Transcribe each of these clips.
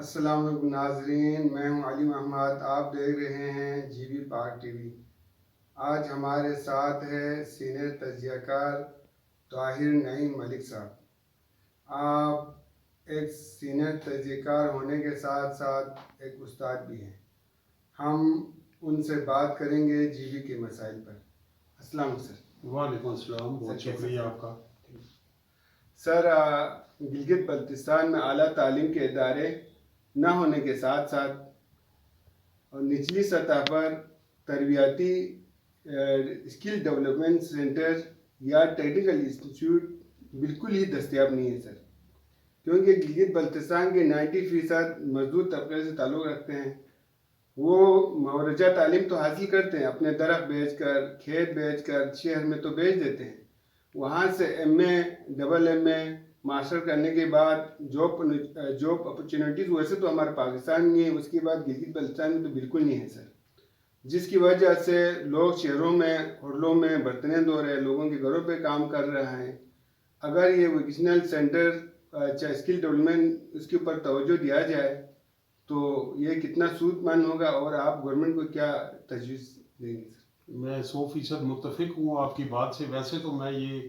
السلام علیکم ناظرین، میں ہوں علی محمد، آپ دیکھ رہے ہیں جی بی پاک ٹی وی۔ آج ہمارے ساتھ ہے سینئر تجزیہ کار طاہر نعیم ملک صاحب۔ آپ ایک سینئر تجزیہ کار ہونے کے ساتھ ساتھ ایک استاد بھی ہیں۔ ہم ان سے بات کریں گے جی بی کے مسائل پر۔ السلام علیکم سر۔ وعلیکم السلام، بہت شکریہ آپ کا۔ سر، گلگت بلتستان میں اعلیٰ تعلیم کے ادارے نہ ہونے کے ساتھ ساتھ اور نچلی سطح پر تربیتی اسکل ڈیولپمنٹ سینٹر یا ٹیکنیکل انسٹیٹیوٹ بالکل ہی دستیاب نہیں ہے سر، کیونکہ گلگت بلتستان کے 90% مزدور طبقے سے تعلق رکھتے ہیں۔ وہ مورجہ تعلیم تو حاصل کرتے ہیں، اپنے درخت بیچ کر، کھیت بیچ کر، شہر میں تو بیچ دیتے ہیں۔ وہاں سے ایم اے، ڈبل ایم اے، ماسٹر کرنے کے بعد جاب اپرچونیٹیز ویسے تو ہمارے پاکستان میں ہے، اس کے بعد گلگت بلتستان میں تو بالکل نہیں ہے سر، جس کی وجہ سے لوگ شہروں میں ہوٹلوں میں برتنیں دھو رہے ہیں، لوگوں کے گھروں پہ کام کر رہے ہیں۔ اگر یہ ووکیشنل سینٹر چاہے اسکل ڈیولپمنٹ اس کے اوپر توجہ دیا جائے تو یہ کتنا سود مند ہوگا، اور آپ گورنمنٹ کو کیا تجویز دیں گے سر؟ میں 100% متفق ہوں آپ کی بات سے۔ ویسے تو میں یہ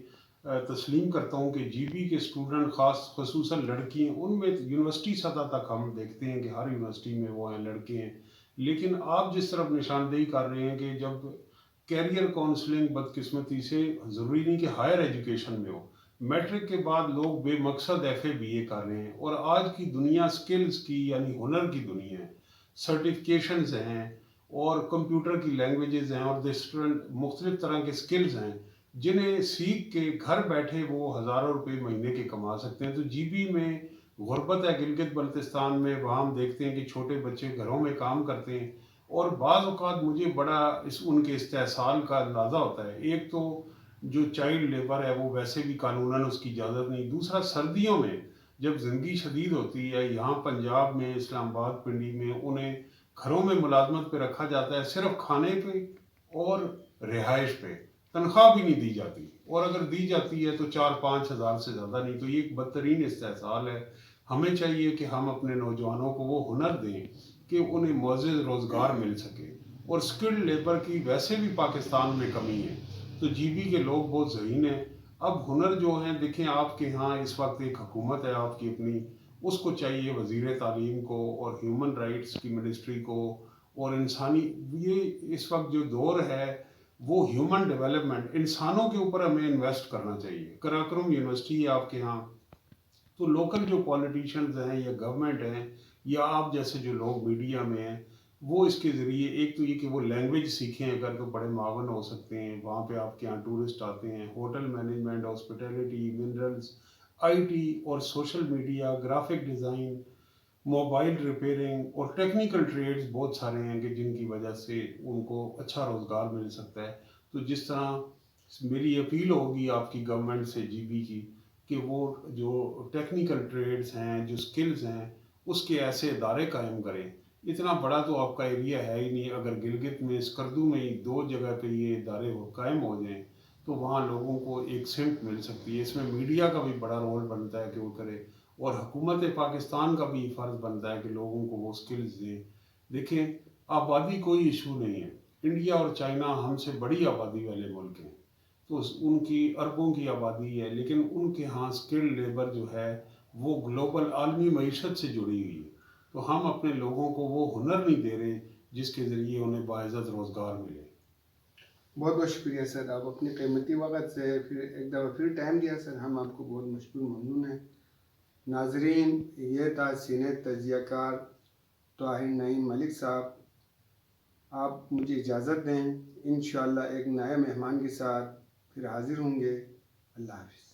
تسلیم کرتا ہوں کہ جی بی کے اسٹوڈنٹ، خصوصاً لڑکی ہیں، ان میں یونیورسٹی سطح تک ہم دیکھتے ہیں کہ ہر یونیورسٹی میں وہ ہیں، لڑکے ہیں۔ لیکن آپ جس طرف نشاندہی کر رہے ہیں کہ جب کیریئر کاؤنسلنگ بدقسمتی سے ضروری نہیں کہ ہائر ایجوکیشن میں ہو، میٹرک کے بعد لوگ بے مقصد ایف اے بی اے کر رہے ہیں، اور آج کی دنیا سکلز کی یعنی ہنر کی دنیا ہے، سرٹیفکیشنز ہیں اور کمپیوٹر کی لینگویجز ہیں اور مختلف طرح کے سکلز ہیں جنہیں سیکھ کے گھر بیٹھے وہ ہزاروں روپے مہینے کے کما سکتے ہیں۔ تو جی بی میں غربت ہے گلگت بلتستان میں، وہاں ہم دیکھتے ہیں کہ چھوٹے بچے گھروں میں کام کرتے ہیں، اور بعض اوقات مجھے بڑا ان کے استحصال کا اندازہ ہوتا ہے۔ ایک تو جو چائلڈ لیبر ہے وہ ویسے بھی قانوناً اس کی اجازت نہیں، دوسرا سردیوں میں جب زندگی شدید ہوتی ہے، یہاں پنجاب میں، اسلام آباد، پنڈی میں انہیں گھروں میں ملازمت پہ رکھا جاتا ہے، صرف کھانے پہ اور رہائش پہ، تنخواہ بھی نہیں دی جاتی، اور اگر دی جاتی ہے تو 4-5 ہزار سے زیادہ نہیں۔ تو یہ ایک بدترین استحصال ہے۔ ہمیں چاہیے کہ ہم اپنے نوجوانوں کو وہ ہنر دیں کہ انہیں معزز روزگار مل سکے، اور سکلڈ لیبر کی ویسے بھی پاکستان میں کمی ہے، تو جی بی کے لوگ بہت ذہین ہیں۔ اب ہنر جو ہیں، دیکھیں آپ کے ہاں اس وقت ایک حکومت ہے آپ کی اپنی، اس کو چاہیے وزیر تعلیم کو اور ہیومن رائٹس کی منسٹری کو اور انسانی، یہ اس وقت جو دور ہے وہ ہیومن ڈیولپمنٹ، انسانوں کے اوپر ہمیں انویسٹ کرنا چاہیے۔ کراکرم یونیورسٹی ہے آپ کے ہاں، تو لوکل جو پولیٹیشنز ہیں یا گورنمنٹ ہیں یا آپ جیسے جو لوگ میڈیا میں ہیں، وہ اس کے ذریعے ایک تو یہ کہ وہ لینگویج سیکھیں، اگر تو بڑے معاون ہو سکتے ہیں، وہاں پہ آپ کے یہاں ٹورسٹ آتے ہیں، hotel management, hospitality, minerals, I T اور social media, graphic design, mobile repairing اور ٹیکنیکل ٹریڈز بہت سارے ہیں کہ جن کی وجہ سے ان کو اچھا روزگار مل سکتا ہے۔ تو جس طرح میری اپیل ہوگی آپ کی گورنمنٹ سے، جی بی کی، کہ وہ جو ٹیکنیکل ٹریڈز ہیں، جو سکلز ہیں، اس کے ایسے ادارے قائم کریں۔ اتنا بڑا تو آپ کا ایریا ہے ہی نہیں، اگر گلگت میں اسکردو میں ہی 2 جگہ پہ یہ ادارے قائم ہو جائیں تو وہاں لوگوں کو ایک سمت مل سکتی ہے۔ اس میں میڈیا کا بھی بڑا رول بنتا ہے کہ وہ کرے، اور حکومت پاکستان کا بھی فرض بنتا ہے کہ لوگوں کو وہ سکلز دیں۔ دیکھیں، آبادی کوئی ایشو نہیں ہے، انڈیا اور چائنا ہم سے بڑی آبادی والے ملک ہیں، تو ان کی اربوں کی آبادی ہے، لیکن ان کے ہاں سکلڈ لیبر جو ہے وہ گلوبل عالمی معیشت سے جڑی ہوئی ہے، تو ہم اپنے لوگوں کو وہ ہنر نہیں دے رہے جس کے ذریعے انہیں باعزت روزگار ملے۔ بہت بہت شکریہ سر، آپ اپنی قیمتی وقت سے پھر ایک دفعہ پھر ٹائم دیا سر، ہم آپ کو بہت مشکور ممنون ہیں۔ ناظرین، یہ تھا سینئر تجزیہ کار طاہر نعیم ملک صاحب۔ آپ مجھے اجازت دیں، انشاءاللہ ایک نئے مہمان کے ساتھ پھر حاضر ہوں گے۔ اللہ حافظ۔